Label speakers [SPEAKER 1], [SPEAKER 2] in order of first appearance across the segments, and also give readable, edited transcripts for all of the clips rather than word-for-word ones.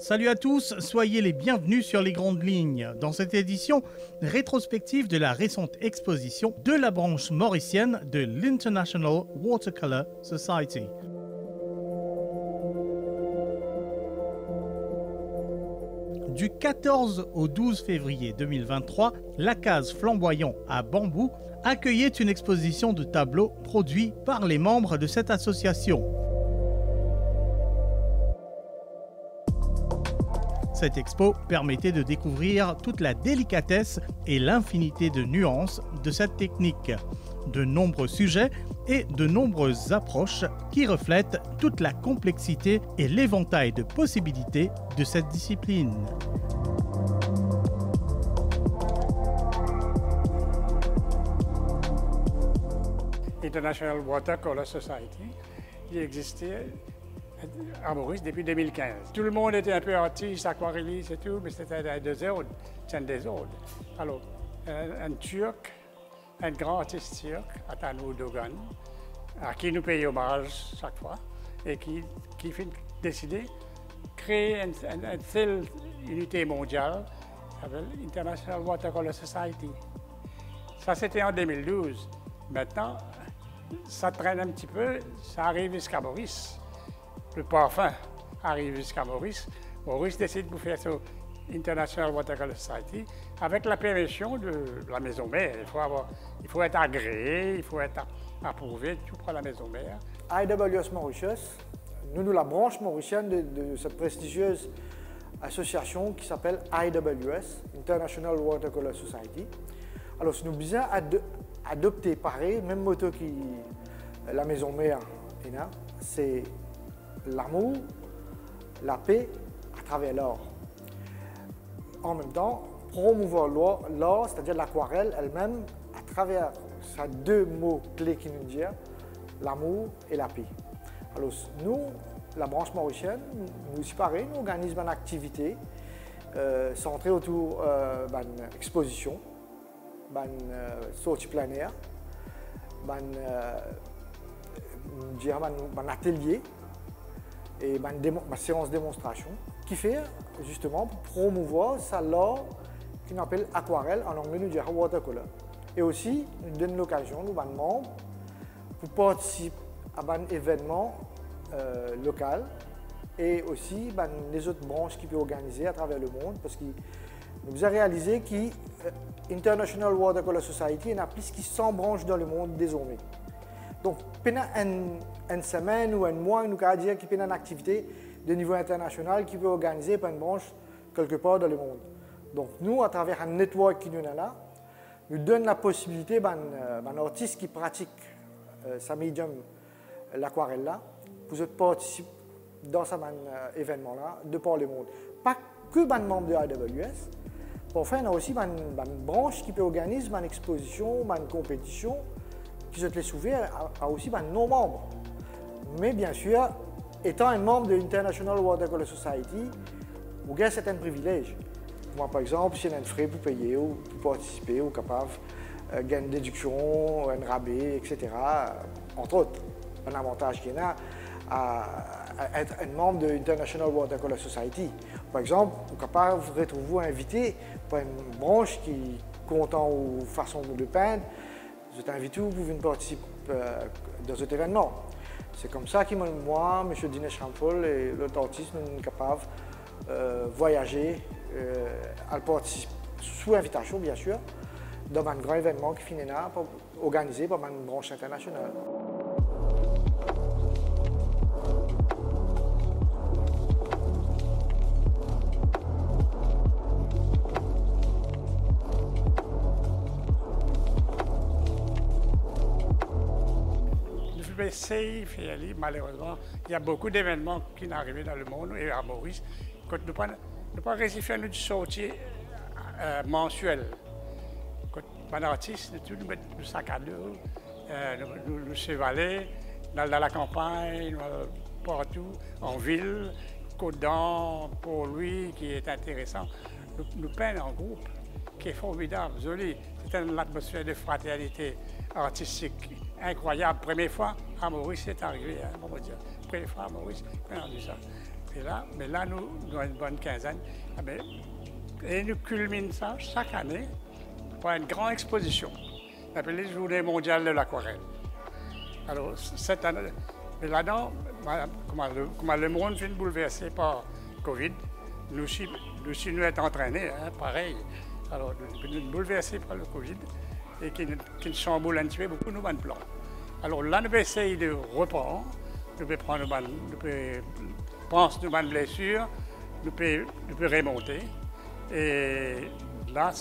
[SPEAKER 1] Salut à tous, soyez les bienvenus sur Les Grandes Lignes. Dans cette édition rétrospective de la récente exposition de la branche mauricienne de l'International Watercolour Society. Du 14 au 12 février 2023, la case Flamboyant à Bambou accueillait une exposition de tableaux produits par les membres de cette association. Cette expo permettait de découvrir toute la délicatesse et l'infinité de nuances de cette technique, de nombreux sujets et de nombreuses approches qui reflètent toute la complexité et l'éventail de possibilités de cette discipline.
[SPEAKER 2] International Watercolour Society, il existait à Maurice depuis 2015. Tout le monde était un peu artiste, aquarelliste et tout, mais c'était des autres, des autres. Alors, un Turc, un grand artiste turc, Atanou Dogan, à qui nous payons hommage chaque fois, et qui fait décider de créer une telle unité mondiale qui s'appelle International Watercolour Society. Ça, c'était en 2012. Maintenant, ça traîne un petit peu, ça arrive jusqu'à Maurice. Le parfum arrive jusqu'à Maurice. Maurice décide de faire son International Watercolour Society avec la permission de la maison mère. Il faut être agréé, il faut être approuvé tout par la maison mère.
[SPEAKER 3] IWS Mauritius, nous la branche mauricienne de cette prestigieuse association qui s'appelle IWS, International Watercolour Society. Alors, nous besoin adopter pareil, même moto que la maison mère, c'est l'amour, la paix à travers l'art. En même temps, promouvoir l'art, c'est-à-dire l'aquarelle elle-même, à travers ces deux mots clés qui nous disent l'amour et la paix. Alors, nous, la branche mauricienne, nous aussi pareil, nous organisons une activité centrée autour d'une exposition, d'une sortie plein air, d'un atelier et ma séance de démonstration qui fait justement pour promouvoir ça l'art qu'on appelle aquarelle, en anglais nous disons watercolor. Et aussi nous donne l'occasion, nous les membres, pour participer à un événement local et aussi les autres branches qui peuvent organiser à travers le monde parce que nous avons réalisé que International Watercolour Society a plus de 100 branches dans le monde désormais. Donc, pendant une semaine ou un mois, nous pouvons dire qu'il y a une activité de niveau international qui peut organiser par une branche quelque part dans le monde. Donc, nous, à travers un network qui nous est là, nous donne la possibilité à un artiste qui pratique sa médium, l'aquarelle là, pour participer dans cet événement-là, de par le monde. Pas que les membres de l'IWS. Enfin, on a aussi une branche qui peut organiser une exposition, une compétition, qui se les ouvert à aussi nos membres. Mais bien sûr, étant un membre de l'International Watercolour Society, vous avez certains privilèges. Moi, par exemple, si y a un frais pour payer ou pour participer, ou capable de gagner une déduction, un rabais, etc. Entre autres, un avantage qu'il y a à être un membre de l'International Watercolour Society. Par exemple, vous êtes capable de retrouver invité par une branche qui compte en façon de peindre. Je t'invite vous pouvez participer dans cet événement. C'est comme ça que moi, M. Dinesh Rampol et l'autre artiste, nous sommes capables de voyager, à participer, sous invitation bien sûr, dans un grand événement qui finit là, organisé par une branche internationale.
[SPEAKER 2] Safe et aller, malheureusement, il y a beaucoup d'événements qui sont arrivés dans le monde et à Maurice. Quand nous ne pas réussi à faire une sortie mensuelle. Quand un artiste, nous mettons le sac à dos, nous chevaler dans la campagne, partout, en ville, Côte-d'Or, pour lui, qui est intéressant. Nous peignons en groupe, qui est formidable, joli. C'est une atmosphère de fraternité artistique incroyable. Première fois à Maurice, c'est arrivé, on va dire. Première fois à Maurice, on a vu ça. Mais là, nous avons une bonne quinzaine. Et nous culminons ça chaque année par une grande exposition, appelée Journée mondiale de l'aquarelle. Alors, cette année, mais là-dedans, comment le monde vient bouleversé par Covid, nous sommes entraînés, hein, pareil. Alors, nous sommes bouleversés par le Covid et qui chamboule un petit peu beaucoup nos plans. Alors là, nous essayons de reprendre, nous pouvons prendre penser nos blessures, nous pouvons remonter. Et là,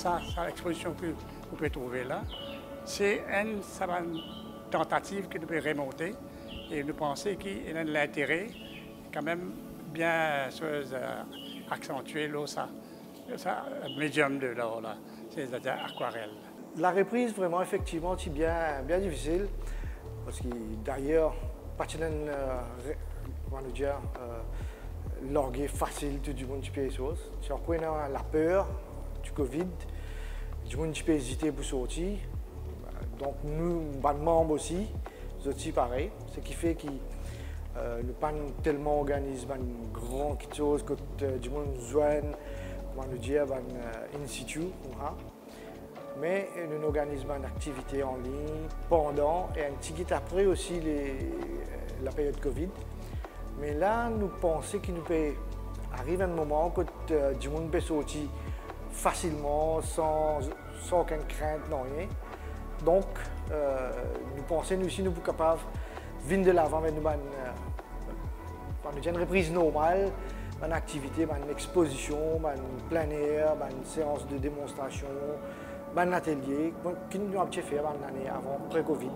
[SPEAKER 2] l'exposition que vous pouvez trouver là, c'est une tentative que nous pouvons remonter et nous pensons qu'il y a de l'intérêt quand même bien accentuer ça médium de l'or, c'est-à-dire aquarelle.
[SPEAKER 3] La reprise, vraiment, effectivement, c'est bien difficile. Parce que d'ailleurs, pas de facile, tout le monde peut les choses. Si on connaît la peur du Covid, tout le monde peut hésiter pour sortir. Donc nous, les membres aussi, pareil. Ce qui fait que nous pas tellement organisé une grande chose que tout le monde joigne, in situ. Mais nous organisons une activité en ligne pendant et un petit peu après aussi la période Covid. Mais là, nous pensons qu'il nous peut arriver un moment que tout le monde peut sortir facilement, sans aucune crainte, non rien. Donc, nous pensons nous aussi nous sommes capables de venir de l'avant avec une reprise normale, une activité, une exposition, une plein air, une séance de démonstration, un atelier qui nous avons fait l'année avant, pré-Covid.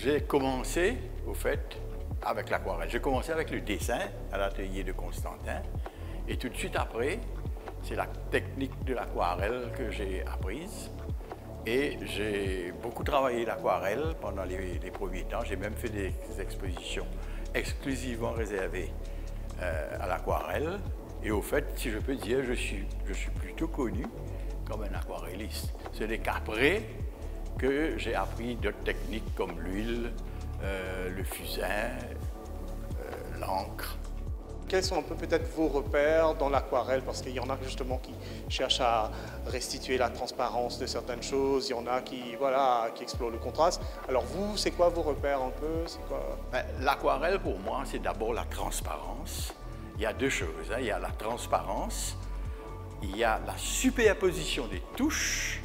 [SPEAKER 4] J'ai commencé, au fait, avec l'aquarelle. J'ai commencé avec le dessin à l'atelier de Constantin. Et tout de suite après, c'est la technique de l'aquarelle que j'ai apprise. Et j'ai beaucoup travaillé l'aquarelle pendant les premiers temps. J'ai même fait des expositions exclusivement réservées à l'aquarelle. Et au fait, si je peux dire, je suis plutôt connu comme un aquarelliste. Ce n'est qu'après que j'ai appris d'autres techniques comme l'huile, le fusain, l'encre.
[SPEAKER 5] Quels sont un peu peut-être vos repères dans l'aquarelle? Parce qu'il y en a justement qui cherchent à restituer la transparence de certaines choses, il y en a qui explorent le contraste. Alors vous, c'est quoi vos repères un peu?
[SPEAKER 4] L'aquarelle pour moi, c'est d'abord la transparence. Il y a deux choses, hein. Il y a la transparence, il y a la superposition des touches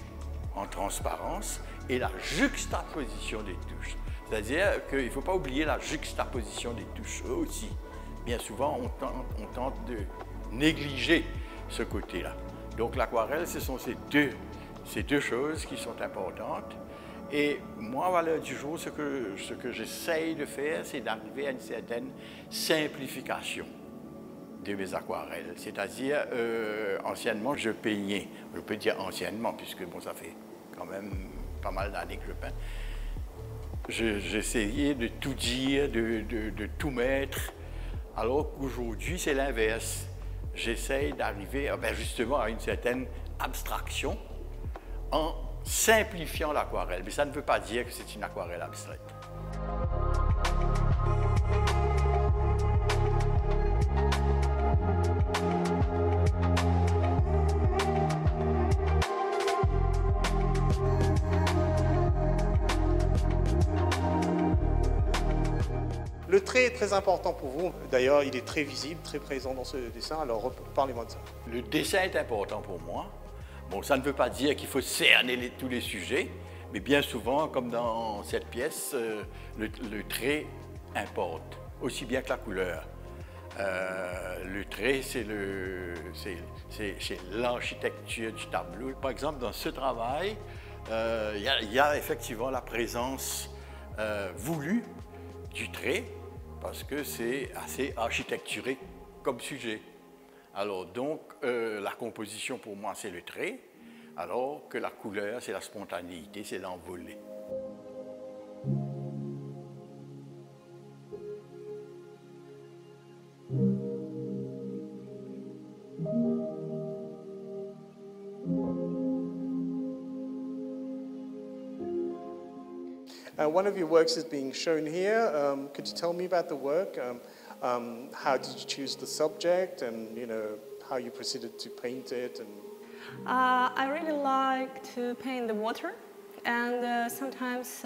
[SPEAKER 4] en transparence et la juxtaposition des touches. C'est-à-dire qu'il ne faut pas oublier la juxtaposition des touches aussi. Bien souvent, on tente de négliger ce côté-là. Donc l'aquarelle, ce sont ces deux choses qui sont importantes. Et moi, à valeur du jour, ce que j'essaye de faire, c'est d'arriver à une certaine simplification de mes aquarelles. C'est-à-dire, anciennement, je peignais. Je peux dire anciennement, puisque bon, ça fait quand même pas mal d'années que je peins. J'essayais de tout dire, de tout mettre. Alors qu'aujourd'hui, c'est l'inverse. J'essaye d'arriver justement à une certaine abstraction en simplifiant l'aquarelle. Mais ça ne veut pas dire que c'est une aquarelle abstraite.
[SPEAKER 5] Le trait est très important pour vous. D'ailleurs, il est très visible, très présent dans ce dessin. Alors, parlez-moi de ça.
[SPEAKER 4] Le dessin est important pour moi. Bon, ça ne veut pas dire qu'il faut cerner tous les sujets, mais bien souvent, comme dans cette pièce, le trait importe, aussi bien que la couleur. Le trait, c'est l'architecture du tableau. Par exemple, dans ce travail, il y a effectivement la présence voulue du trait, parce que c'est assez architecturé comme sujet. Alors donc, la composition pour moi, c'est le trait, alors que la couleur, c'est la spontanéité, c'est l'envolée.
[SPEAKER 5] One of your works is being shown here. Could you tell me about the work? How did you choose the subject, and how you proceeded to paint it? And
[SPEAKER 6] I really like to paint the water, and sometimes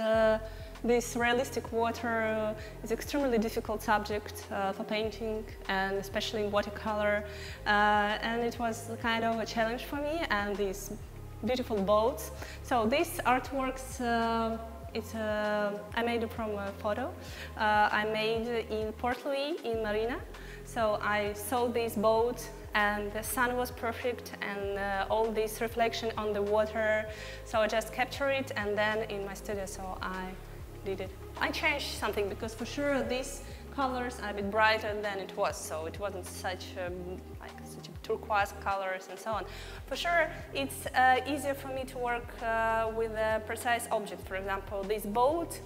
[SPEAKER 6] this realistic water is extremely difficult subject for painting, and especially in watercolor. And it was kind of a challenge for me, and these beautiful boats. So these artworks, I made it from a photo. I made in Port Louis in Marina. So I saw this boat, and the sun was perfect, and all this reflection on the water. So I just captured it, and then in my studio, so I did it. I changed something because for sure these colors are a bit brighter than it was, so it wasn't such such turquoise colors and so on. For sure, it's easier for me to work with a precise object. For example, this boat,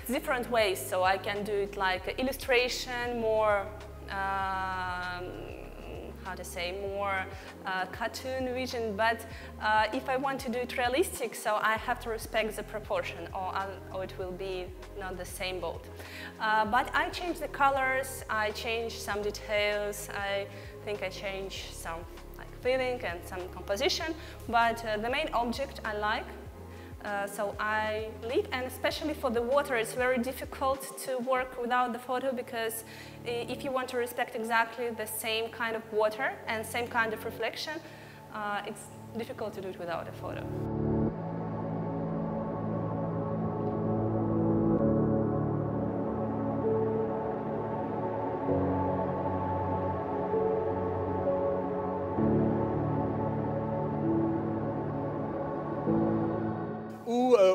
[SPEAKER 6] different ways, so I can do it like illustration, more how to say, more cartoon vision, but if I want to do it realistic, so I have to respect the proportion, or it will be not the same boat. But I changed the colors, I changed some details, I think I changed some feeling and some composition, but the main object I like. So I leave, and especially for the water, it's very difficult to work without the photo, because if you want to respect exactly the same kind of water and same kind of reflection, it's difficult to do it without a photo.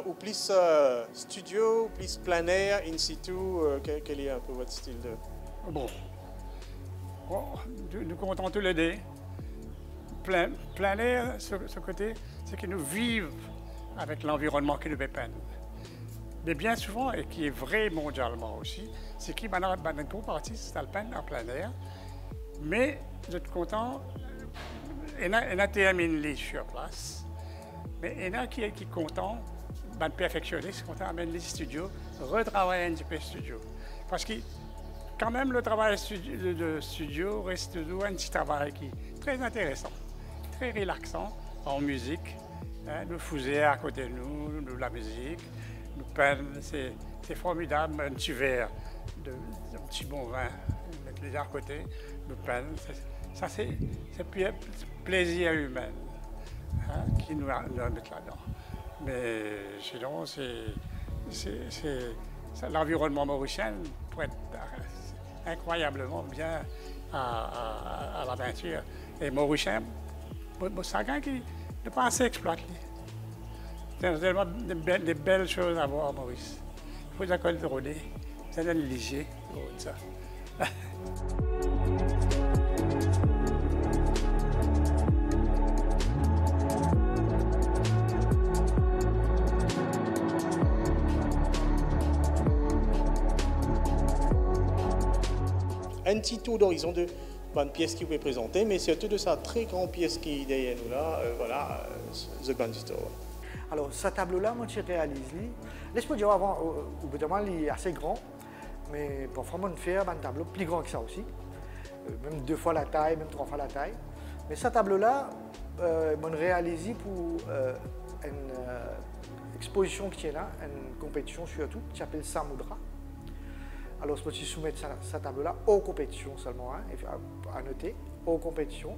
[SPEAKER 5] Ou plus studio, ou plus plein air, in situ, quel est un peu votre style de...
[SPEAKER 2] Bon, nous comptons tous les deux. Plein air, ce côté, c'est que nous vivons avec l'environnement que nous peindre. Mais bien souvent, et qui est vrai mondialement aussi, c'est qu'il y a une grande partie, c'est le peindre en plein air. Mais je suis content, on a terminé sur place. Mais il y en a qui est content de perfectionner, c'est content d'amener les studios, retravailler un petit peu le studio. Parce que quand même le travail de studio reste toujours un petit travail qui est très intéressant, très relaxant en musique. Hein, nous faisions à côté de nous la musique, nous peindre, c'est formidable, un petit verre, un petit bon vin, mettre les deux à côté, nous peindre, ça c'est plaisir humain. Hein, qui nous mettent là-dedans. Mais sinon, l'environnement mauricien pourrait être incroyablement bien à la peinture. Et mauricien, c'est quelqu'un qui n'est pas assez exploité. C'est tellement des belles choses à voir, Maurice. Il faut d'accord le rôder, c'est un léger, ça.
[SPEAKER 5] Un petit tour d'horizon de bonne pièce qui vous est présentée, mais surtout de sa très grande pièce qui est derrière nous là, voilà, The Bandit Store.
[SPEAKER 3] Alors, ce tableau-là, moi, je réalise. Laisse-moi dire avant, évidemment, il est assez grand, mais parfois, on fait un tableau plus grand que ça aussi. Même 2 fois la taille, même 3 fois la taille. Mais ce tableau-là, on réalise pour une exposition qui est là, une compétition surtout, qui s'appelle Samudra. Alors, je peux soumettre ce tableau-là aux compétitions seulement, hein, à noter, aux compétitions.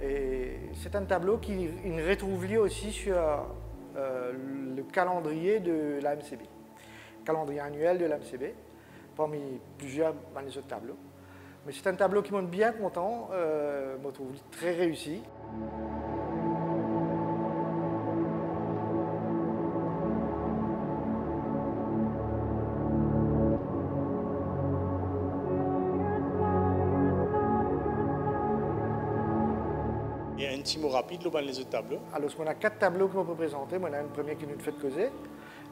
[SPEAKER 3] Et c'est un tableau qui retrouve lié aussi sur le calendrier de l'AMCB, calendrier annuel de l'AMCB, parmi plusieurs dans les autres tableaux. Mais c'est un tableau qui montre bien content, je me trouve très réussi.
[SPEAKER 5] Et un petit mot rapide dans les autres tableaux.
[SPEAKER 3] Alors, on a 4 tableaux que l'on peut présenter. On a un premier qui nous fait causer.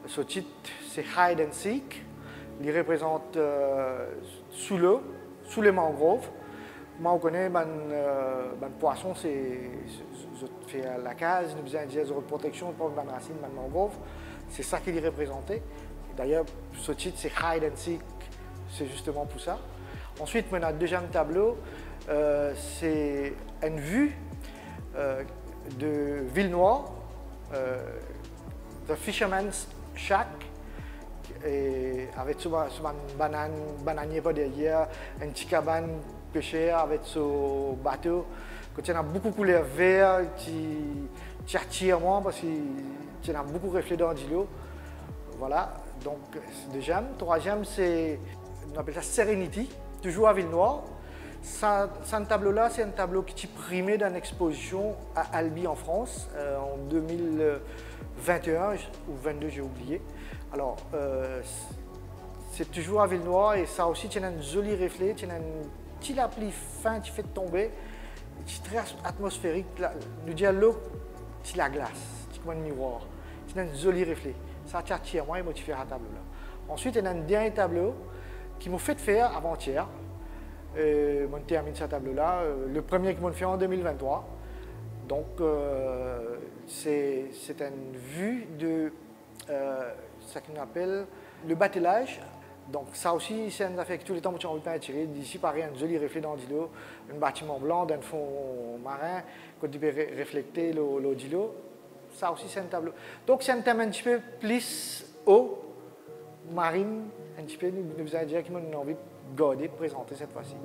[SPEAKER 3] Ce titre, c'est Hide and Seek. Il représente sous l'eau, sous les mangroves. Moi, on connaît les poissons, c'est fait la case, nous faisons un geste de protection pour les racines de mangroves. C'est ça qu'il y représentait. D'ailleurs, ce titre, c'est Hide and Seek, c'est justement pour ça. Ensuite, on a le deuxième tableau, c'est une vue de Villenoix, The Fisherman's Shack, et avec souvent bananier pas derrière, un petit cabane pêcheur avec ce bateau. Quand il y en a beaucoup de couleurs vertes, qui attire moi parce qu'il y en a beaucoup reflets dans l'eau. Voilà, donc deuxième. Troisième, c'est, on appelle ça Serenity, toujours à Villenoix. Ce tableau-là, c'est un tableau qui est primé dans une exposition à Albi en France en 2021 ou 2022, j'ai oublié. Alors, c'est toujours à Villenoix et ça aussi, tu as un joli reflet, tu as un petit lapis fin qui fait tomber, qui est très atmosphérique. Le dialogue, c'est la glace, c'est comme un miroir. Tu as un joli reflet. Ça t'attire moi et moi, tu fais un tableau-là. Ensuite, il y a un dernier tableau qui m'a fait faire avant-hier. On termine ce tableau-là. Le premier qui m'a fait en 2023. Donc, c'est une vue de ce qu'on appelle le batelage. Donc, ça aussi, c'est un affaire que tous les temps, tu as envie de attirer. D'ici, pareil, un joli reflet dans l'îlot, un bâtiment blanc d'un fond marin, quand tu peux refléter l'eau d'îlot. Ça aussi, c'est un tableau. Donc, c'est un thème un petit peu plus haut, marine, un petit peu, nous allons dire qu'il m'a envie de garder, de présenter cette fois-ci.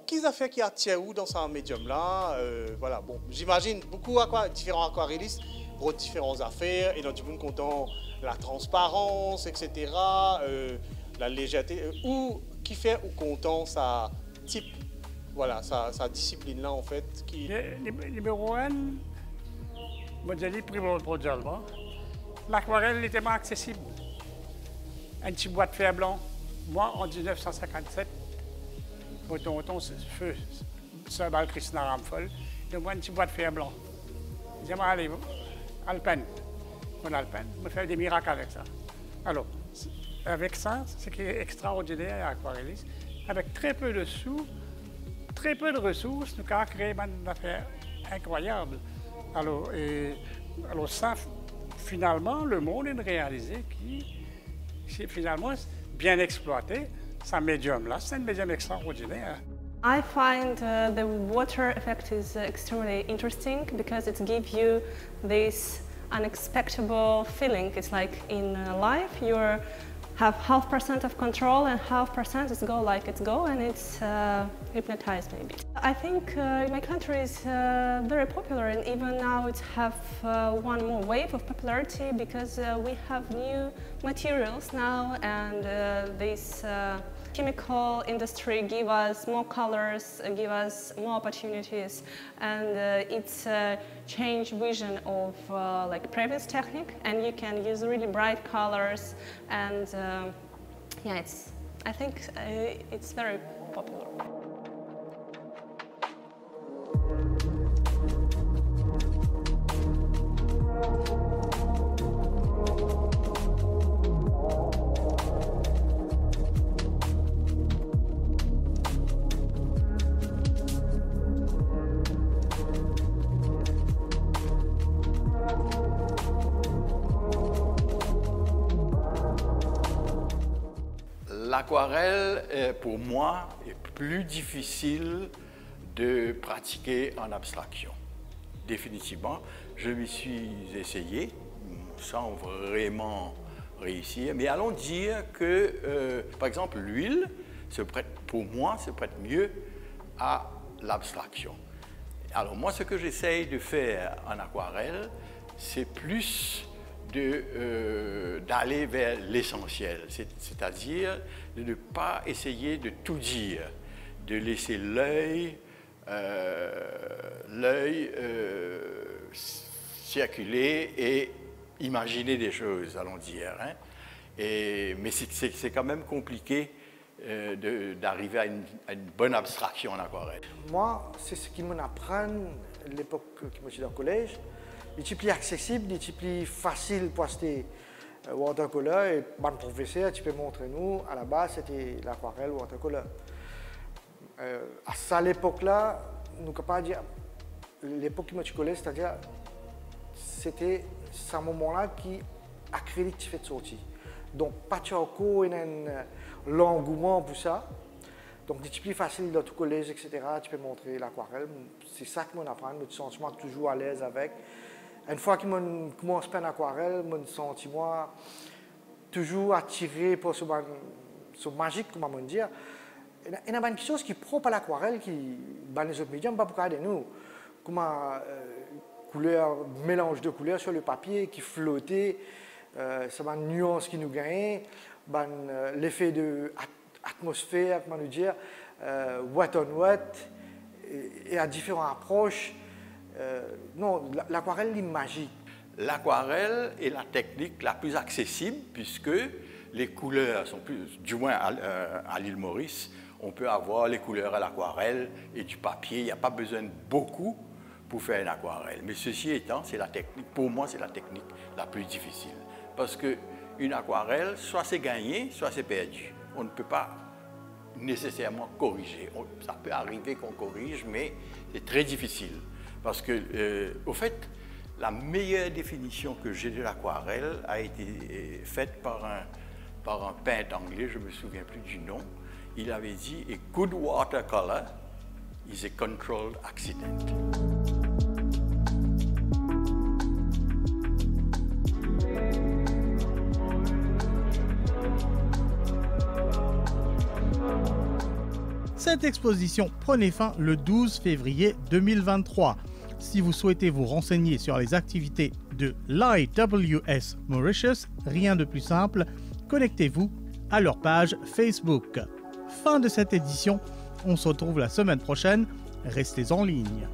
[SPEAKER 5] Qu'est-ce affaires qui attirent où dans ce médium-là? Voilà, bon, j'imagine beaucoup différents aquarellistes pour différentes affaires, et dans du monde content la transparence, etc., la légèreté, ou qui fait ou content sa type, voilà, sa discipline-là en fait. Qui...
[SPEAKER 2] Numéro 1, moi je dis primordialement, l'aquarelle était moins accessible. Un petit bois de fer blanc, moi en 1957, mon tonton, feu, Saint-Bal Christina Ramphol, de moi un petit bois de fer blanc. Je dis, allez, Alpen, mon Alpen, me fait des miracles avec ça. Alors, avec ça, ce qui est extraordinaire à aquarelliste, avec très peu de sous, très peu de ressources, nous avons créé une affaire incroyable. Alors ça, finalement, le monde est réalisé qui, finalement, bien exploité. Ce médium-là, c'est un médium extraordinaire.
[SPEAKER 6] I find the water effect is extremely interesting because it gives you this unexpected feeling. It's like in life you have 0.5% of control and 0.5% is go like it's go, and it's hypnotized maybe. I think my country is very popular, and even now it have one more wave of popularity because we have new materials now, and this chemical industry give us more colors, give us more opportunities, and it's change vision of like previous technique, and you can use really bright colors, and yeah, I think it's very popular.
[SPEAKER 4] L'aquarelle, pour moi, est plus difficile de pratiquer en abstraction. Définitivement, je m'y suis essayé sans vraiment réussir. Mais allons dire que, par exemple, l'huile, pour moi, se prête mieux à l'abstraction. Alors moi, ce que j'essaye de faire en aquarelle, c'est plus d'aller vers l'essentiel, c'est-à-dire de ne pas essayer de tout dire, de laisser l'œil circuler et imaginer des choses, allons dire. Hein. Mais c'est quand même compliqué d'arriver à une bonne abstraction en aquarelle.
[SPEAKER 3] Moi, c'est ce qu'ils m'apprennent à l'époque que moi j'étais au collège. Il est plus accessible, il est plus facile pour acheter watercolor et le professeur, tu peux montrer nous, à la base c'était l'aquarelle watercolor. À ça l'époque-là, nous ne pouvons pas dire l'époque qui m'a collé, c'est-à-dire c'était ce moment-là qui acrylique fait de sortie. Donc pas encore l'engouement pour ça. Donc c'est plus facile dans tout collège, etc. Tu peux montrer l'aquarelle. C'est ça que m'on apprend, me sens toujours à l'aise avec. Une fois que je commence à peindre l'aquarelle, je me sens toujours attiré par ce magique, comment on dire. Il y a quelque chose qui est propre à l'aquarelle qui, dans les autres médias, pas pour de nous. Comme couleur, mélange de couleurs sur le papier qui flottait, c'est une nuance qui nous gagne, l'effet de atmosphère, comment nous dire, wet on wet, et à différentes approches. Non, l'aquarelle est magique.
[SPEAKER 4] L'aquarelle est la technique la plus accessible puisque les couleurs sont plus, du moins à l'île Maurice, on peut avoir les couleurs à l'aquarelle et du papier. Il n'y a pas besoin de beaucoup pour faire une aquarelle. Mais ceci étant, c'est la technique. Pour moi, c'est la technique la plus difficile. Parce qu'une aquarelle, soit c'est gagné, soit c'est perdu. On ne peut pas nécessairement corriger. Ça peut arriver qu'on corrige, mais c'est très difficile. Parce que, au fait, la meilleure définition que j'ai de l'aquarelle a été faite par un peintre anglais, je ne me souviens plus du nom. Il avait dit « A good watercolor is a controlled accident ».
[SPEAKER 1] Cette exposition prenait fin le 12 février 2023. Si vous souhaitez vous renseigner sur les activités de l'IWS Mauritius, rien de plus simple, connectez-vous à leur page Facebook. Fin de cette édition, on se retrouve la semaine prochaine, restez en ligne.